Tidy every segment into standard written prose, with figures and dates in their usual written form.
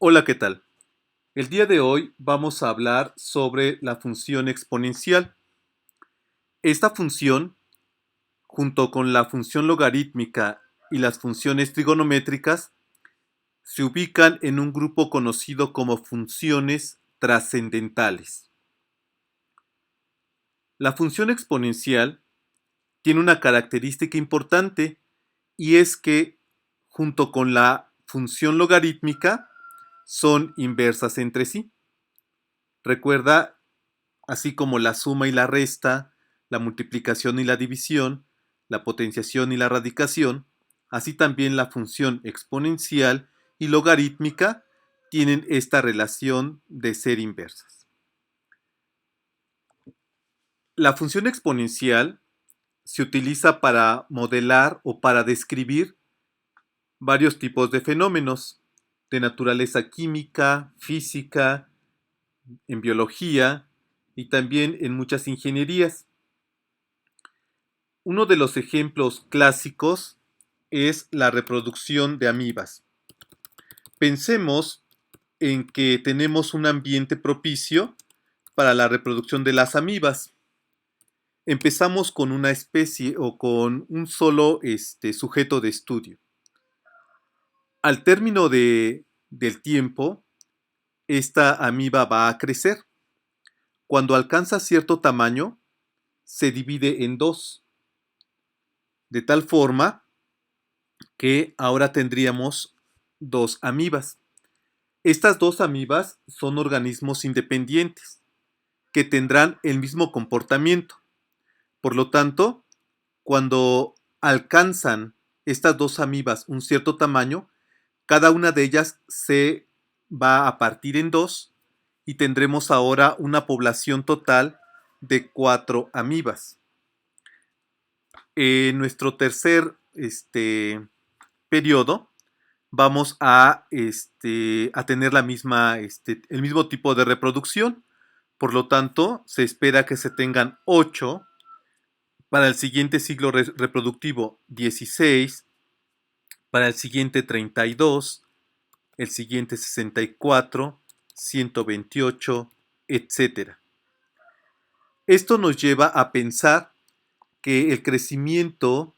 Hola, ¿qué tal? El día de hoy vamos a hablar sobre la función exponencial. Esta función, junto con la función logarítmica y las funciones trigonométricas, se ubican en un grupo conocido como funciones trascendentales. La función exponencial tiene una característica importante y es que, junto con la función logarítmica, son inversas entre sí. Recuerda, así como la suma y la resta, la multiplicación y la división, la potenciación y la radicación, así también la función exponencial y logarítmica tienen esta relación de ser inversas. La función exponencial se utiliza para modelar o para describir varios tipos de fenómenos de naturaleza química, física, en biología y también en muchas ingenierías. Uno de los ejemplos clásicos es la reproducción de amibas. Pensemos en que tenemos un ambiente propicio para la reproducción de las amibas. Empezamos con una especie o con un solo sujeto de estudio. Al término del tiempo, esta amiba va a crecer. Cuando alcanza cierto tamaño, se divide en dos, de tal forma que ahora tendríamos dos amibas. Estas dos amibas son organismos independientes que tendrán el mismo comportamiento. Por lo tanto, cuando alcanzan estas dos amibas un cierto tamaño, cada una de ellas se va a partir en dos y tendremos ahora una población total de 4 amibas. En nuestro tercer periodo vamos a tener el mismo tipo de reproducción. Por lo tanto, se espera que se tengan 8, para el siguiente ciclo reproductivo 16, para el siguiente 32, el siguiente 64, 128, etcétera. Esto nos lleva a pensar que el crecimiento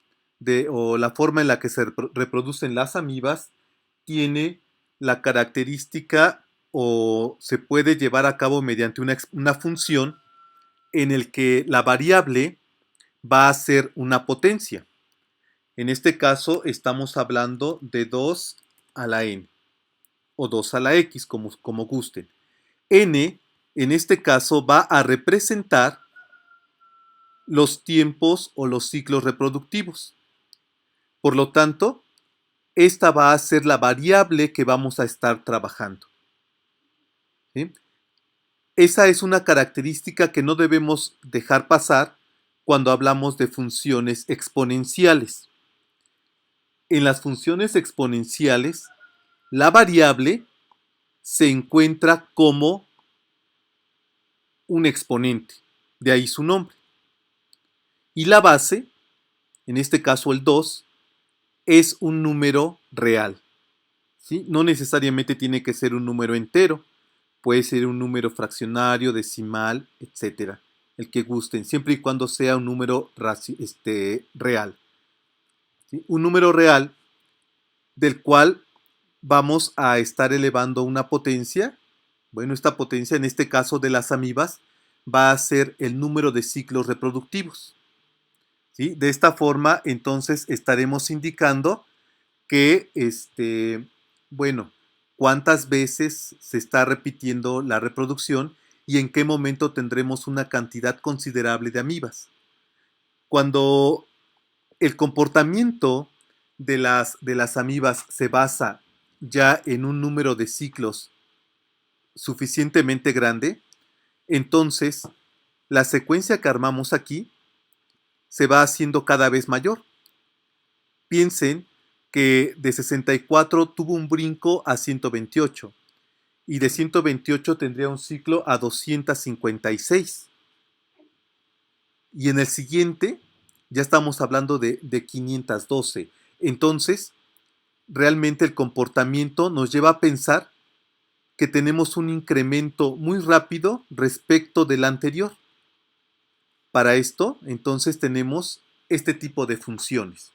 o la forma en la que se reproducen las amibas tiene la característica o se puede llevar a cabo mediante una función en el que la variable va a ser una potencia. En este caso estamos hablando de 2 a la n o 2 a la x, como gusten. N en este caso va a representar los tiempos o los ciclos reproductivos. Por lo tanto, esta va a ser la variable que vamos a estar trabajando. ¿Sí? Esa es una característica que no debemos dejar pasar cuando hablamos de funciones exponenciales. En las funciones exponenciales, la variable se encuentra como un exponente, de ahí su nombre. Y la base, en este caso el 2, es un número real. ¿Sí? No necesariamente tiene que ser un número entero, puede ser un número fraccionario, decimal, etcétera, el que gusten, siempre y cuando sea un número real. ¿Sí? Un número real del cual vamos a estar elevando una potencia. Bueno, esta potencia, en este caso de las amibas, va a ser el número de ciclos reproductivos. ¿Sí? De esta forma, entonces, estaremos indicando que, bueno, cuántas veces se está repitiendo la reproducción y en qué momento tendremos una cantidad considerable de amibas. Cuando el comportamiento de las amibas se basa ya en un número de ciclos suficientemente grande, entonces la secuencia que armamos aquí se va haciendo cada vez mayor. Piensen que de 64 tuvo un brinco a 128 y de 128 tendría un ciclo a 256. Y en el siguiente ya estamos hablando de 512. Entonces, realmente el comportamiento nos lleva a pensar que tenemos un incremento muy rápido respecto del anterior. Para esto, entonces tenemos este tipo de funciones.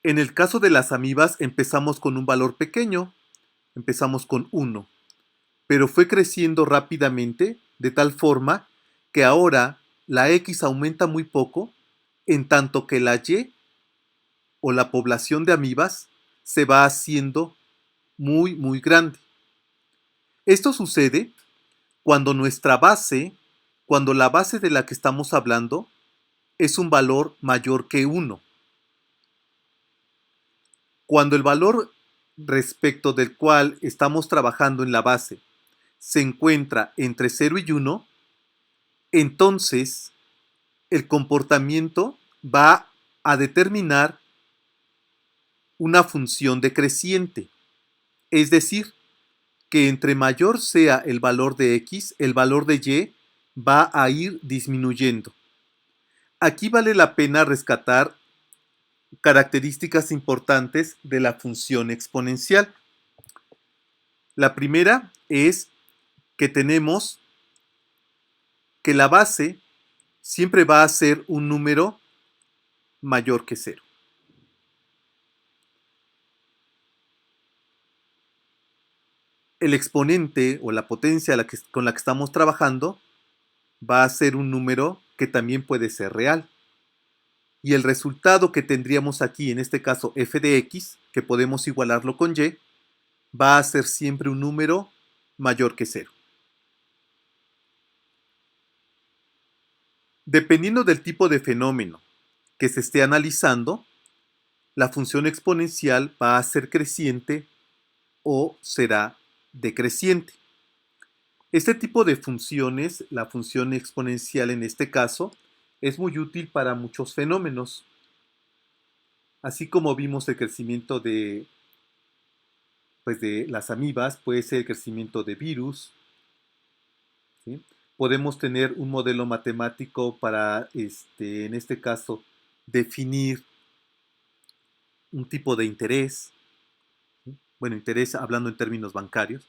En el caso de las amibas empezamos con un valor pequeño, empezamos con 1, pero fue creciendo rápidamente de tal forma que ahora la X aumenta muy poco, en tanto que la Y o la población de amibas se va haciendo muy grande. Esto sucede cuando cuando la base de la que estamos hablando es un valor mayor que 1. Cuando el valor respecto del cual estamos trabajando en la base se encuentra entre 0 y 1, entonces el comportamiento va a determinar una función decreciente. Es decir, que entre mayor sea el valor de X, el valor de Y va a ir disminuyendo. Aquí vale la pena rescatar características importantes de la función exponencial. La primera es que tenemos que la base siempre va a ser un número mayor que 0. El exponente o la potencia con la que estamos trabajando va a ser un número que también puede ser real. Y el resultado que tendríamos aquí, en este caso f de x, que podemos igualarlo con y, va a ser siempre un número mayor que 0. Dependiendo del tipo de fenómeno que se esté analizando, la función exponencial va a ser creciente o será decreciente. Este tipo de funciones, la función exponencial en este caso, es muy útil para muchos fenómenos. Así como vimos el crecimiento de las amibas, puede ser el crecimiento de virus, ¿sí? Podemos tener un modelo matemático para, en este caso, definir un tipo de interés, ¿sí? Bueno, interés hablando en términos bancarios,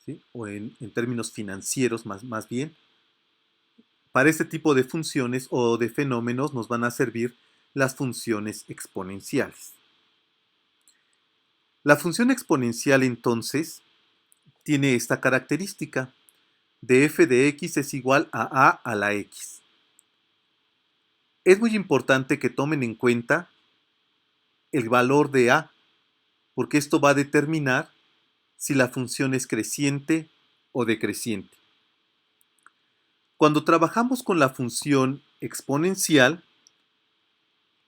¿sí? O en términos financieros más bien. Para este tipo de funciones o de fenómenos nos van a servir las funciones exponenciales. La función exponencial entonces tiene esta característica: de f de x es igual a la x. Es muy importante que tomen en cuenta el valor de a, porque esto va a determinar si la función es creciente o decreciente. Cuando trabajamos con la función exponencial,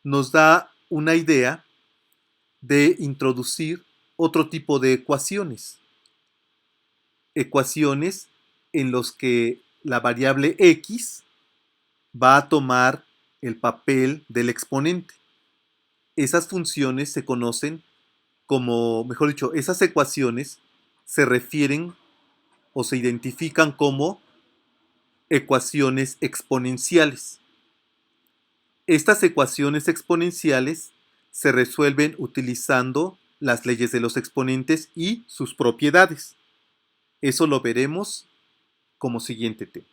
nos da una idea de introducir otro tipo de ecuaciones. Ecuaciones en los que la variable x va a tomar el papel del exponente. Esas funciones se conocen como, mejor dicho, esas ecuaciones se refieren o se identifican como ecuaciones exponenciales. Estas ecuaciones exponenciales se resuelven utilizando las leyes de los exponentes y sus propiedades. Eso lo veremos como siguiente tema.